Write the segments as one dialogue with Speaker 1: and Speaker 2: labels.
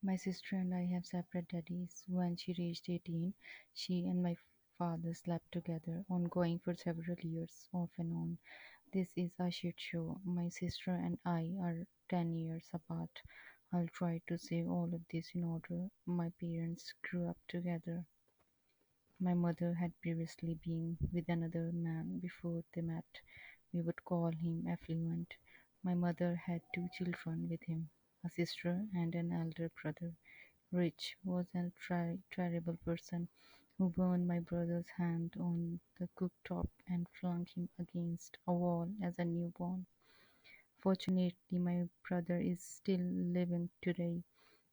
Speaker 1: My sister and I have separate daddies. When she reached 18, she and my father slept together, ongoing for several years, off and on. This is a shit show. My sister and I are 10 years apart. I'll try to say all of this in order. My parents grew up together. My mother had previously been with another man before they met. We would call him affluent. My mother had two children with him, a sister and an elder brother. Rich was a terrible person who burned my brother's hand on the cooktop and flung him against a wall as a newborn. Fortunately, my brother is still living today.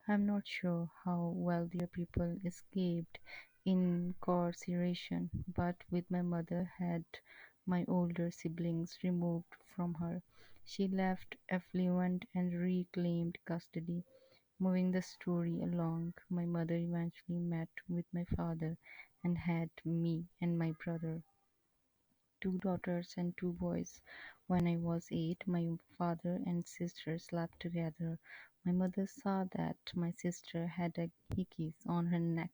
Speaker 1: I'm not sure how wealthier people escaped incarceration, but with my mother had my older siblings removed from her, she left affluent and reclaimed custody. Moving the story along, my mother eventually met with my father and had me and my brother, two daughters and two boys. When I was 8, my father and sister slept together. My mother saw that my sister had a hickeys on her neck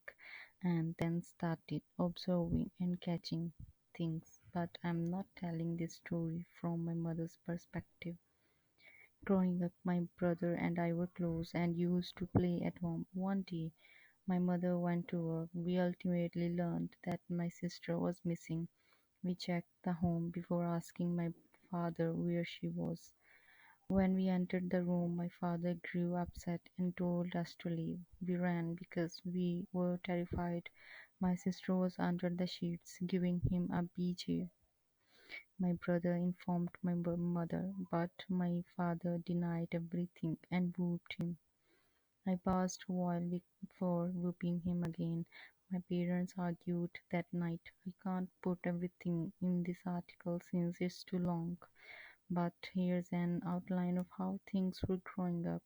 Speaker 1: and then started observing and catching things. But I'm not telling this story from my mother's perspective. Growing up, my brother and I were close and used to play at home. One day, my mother went to work. We ultimately learned that my sister was missing. We checked the home before asking my father where she was. When we entered the room, my father grew upset and told us to leave. We ran because we were terrified. My sister was under the sheets, giving him a BJ. My brother informed my mother, but my father denied everything and whooped him. I paused while before whooping him again. My parents argued that night. I can't put everything in this article since it's too long, but here's an outline of how things were growing up.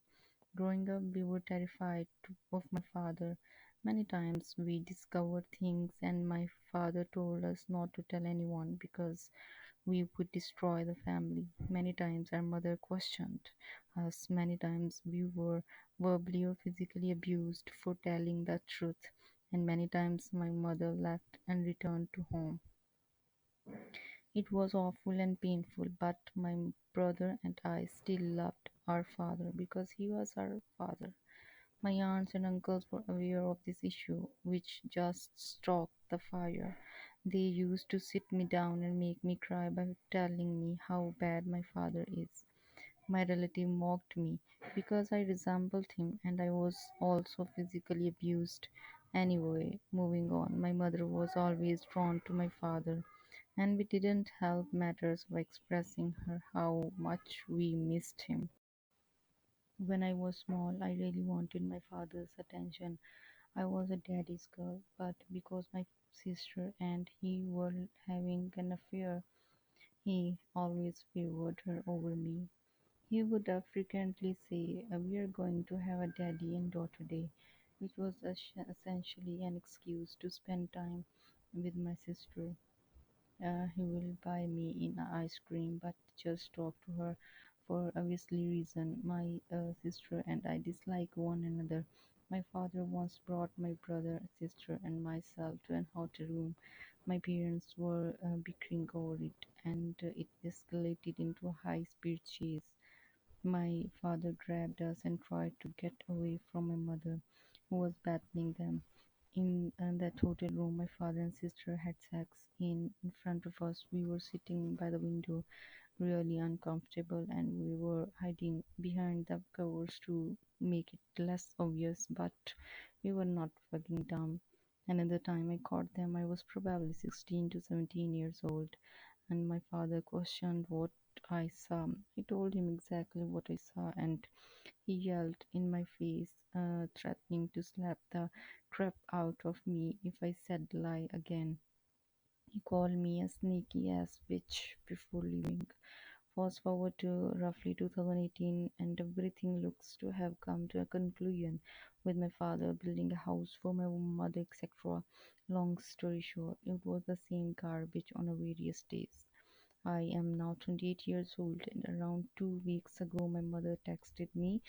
Speaker 1: Growing up, we were terrified of my father. Many times we discovered things, and my father told us not to tell anyone because we would destroy the family. Many times our mother questioned us. Many times we were verbally or physically abused for telling the truth. And many times my mother left and returned to home. It was awful and painful, but my brother and I still loved our father because he was our father. My aunts and uncles were aware of this issue, which just stoked the fire. They used to sit me down and make me cry by telling me how bad my father is. My relative mocked me because I resembled him and I was also physically abused. Anyway, moving on, my mother was always drawn to my father, and we didn't help matters by expressing her how much we missed him. When I was small, I really wanted my father's attention. I was a daddy's girl, but because my sister and he were having an affair, he always favored her over me. He would frequently say, "We are going to have a daddy and daughter day," which was essentially an excuse to spend time with my sister. He will buy me in ice cream, but just talk to her for obviously reason. My sister and I dislike one another. My father once brought my brother, sister, and myself to an hotel room. My parents were bickering over it, and it escalated into a high-speed chase. My father grabbed us and tried to get away from my mother, who was battling them. In that hotel room, my father and sister had sex in front of us. We were sitting by the window, really uncomfortable, and we were hiding behind the covers to make it less obvious, but we were not fucking dumb. Another time I caught them, I was probably 16 to 17 years old, and my father questioned what I saw. I told him exactly what I saw, and he yelled in my face, threatening to slap the crap out of me if I said lie again. He called me a sneaky ass bitch before leaving. Fast forward to roughly 2018, and everything looks to have come to a conclusion with my father building a house for my mother, etc. Long story short, it was the same garbage on a various days. I am now 28 years old, and around 2 weeks ago, my mother texted me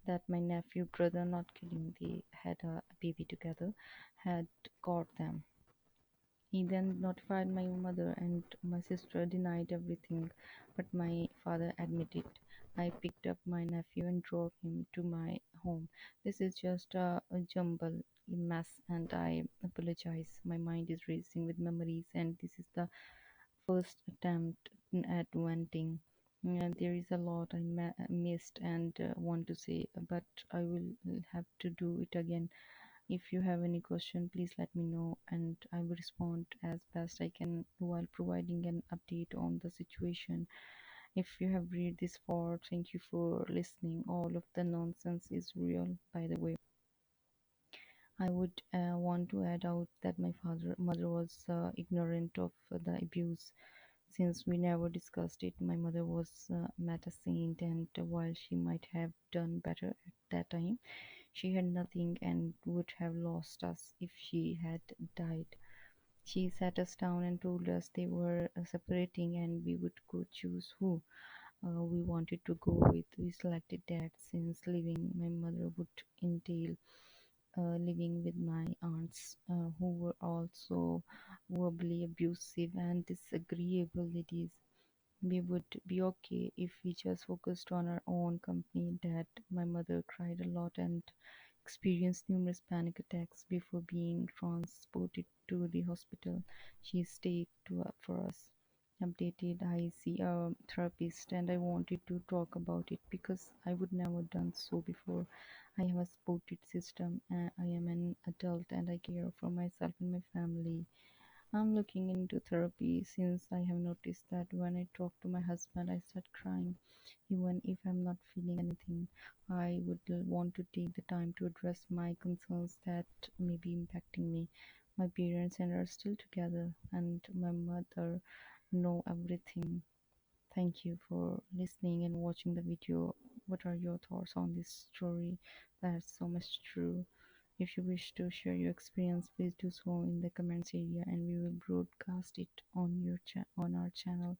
Speaker 1: that my nephew brother, not killing, they had a baby together, had got them. He then notified my mother, and my sister denied everything, but my father admitted. I picked up my nephew and drove him to my home. This is just a jumble, a mess, and I apologize. My mind is racing with memories, and this is the first attempt at venting. There is a lot I missed and want to say, but I will have to do it again. If you have any question, please let me know, and I will respond as best I can while providing an update on the situation. If you have read this far, thank you for listening. All of the nonsense is real, by the way. I would want to add out that my father mother was ignorant of the abuse since we never discussed it. My mother was met a saint, and while she might have done better at that time, she had nothing and would have lost us if she had died. She sat us down and told us they were separating and we would go choose who we wanted to go with. We selected dad since leaving my mother would entail living with my aunts who were also verbally abusive and disagreeable ladies. We would be okay if we just focused on our own company. Dad, my mother cried a lot and experienced numerous panic attacks before being transported to the hospital. She stayed for us. Updated, I see a therapist and I wanted to talk about it because I would never done so before. I have a supported system. I am an adult and I care for myself and my family. I'm looking into therapy since I have noticed that when I talk to my husband, I start crying. Even if I'm not feeling anything, I would want to take the time to address my concerns that may be impacting me. My parents and are still together, and my mother know everything. Thank you for listening and watching the video. What are your thoughts on this story? That's so much true. If you wish to share your experience, please do so in the comments area, and we will broadcast it on on our channel.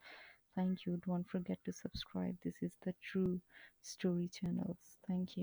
Speaker 1: Thank you. Don't forget to subscribe. This is the True Story channels. Thank you.